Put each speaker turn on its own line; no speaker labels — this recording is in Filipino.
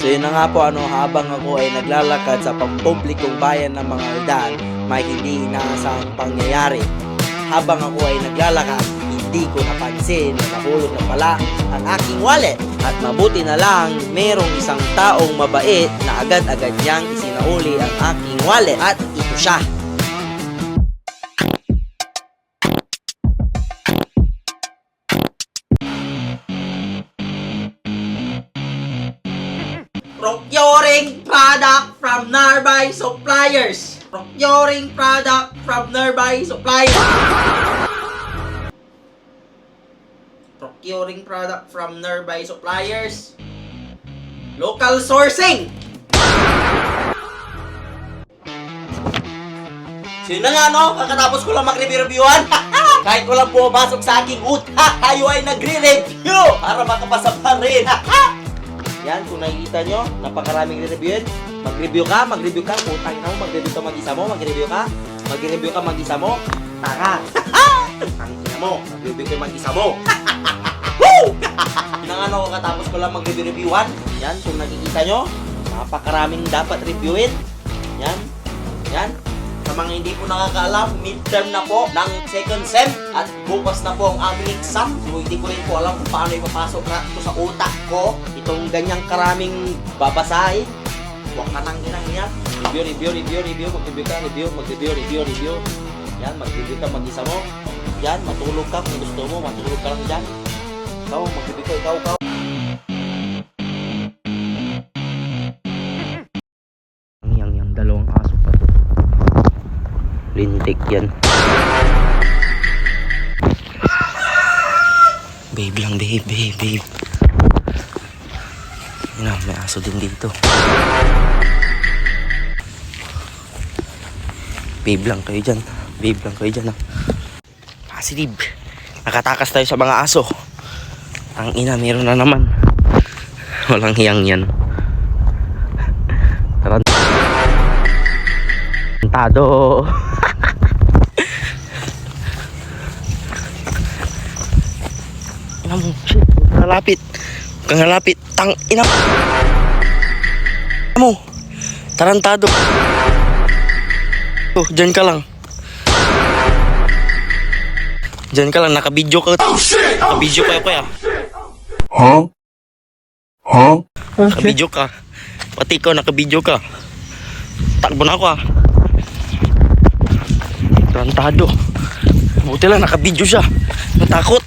So yun na nga po, habang ako ay naglalakad sa pampublikong bayan ng mga Roldan, may hindi inaasahang pangyayari. Habang ako ay naglalakad, hindi ko napansin na nahulog na pala ang aking wallet. At mabuti na lang, merong isang taong mabait na agad-agad niyang isinauli ang aking wallet. At ito siya. Procuring product from nearby suppliers. Procuring product from nearby suppliers. Procuring product from nearby suppliers. Local sourcing. So yun na nga, no? Kakatapos ko lang mag-review-reviewan. Kahit ko lang pumapasok sa aking utak, tayo ay nagre-review para makapasa pa rin. Yan, kung nakikita nyo, napakaraming re-reviewin. Mag-review ka, putang ina mo, mag-review ka mag-isa mo, mag-review ka mag-isa mo, tanga. Tangina mo, mag-review ka mag-isa mo. Woo! Nang katapos ko lang mag-review-reviewan. Yan, kung nakikita nyo, napakaraming dapat reviewin. Yan. Sa mga hindi po nakakaalam, midterm na po ng second sem at bukas na po ang aming exam. So hindi ko rin po alam kung paano ipapasok na ito sa utak ko. Itong ganyang karaming babasahin. Huwag ka nang inang yan. Review. Mag-review. Yan, mag-review ka mag-isa mo. Yan, matulog ka kung gusto mo. Matulog ka lang dyan. Ikaw, mag-review ka, ikaw. Yang dalawang aso pa to. Lintik yan. Babe lang, babe. Yan na, may aso din dito. Babe lang kayo dyan. Positive. Nakatakas tayo sa mga aso. Ang ina, meron na naman. Walang hiyang yan. Tarantado. Ina mo, shit. Kang halapit. Tang ina mo. Tarantado. Diyan ka lang. Nakabidyo ka. Nakabidyo ka kuya.
Huh?
Nakabidyo ka. Pati ikaw, nakabidyo ka. Takbo na ako Tarantado. Buti lang, nakabidyo siya. Natakot.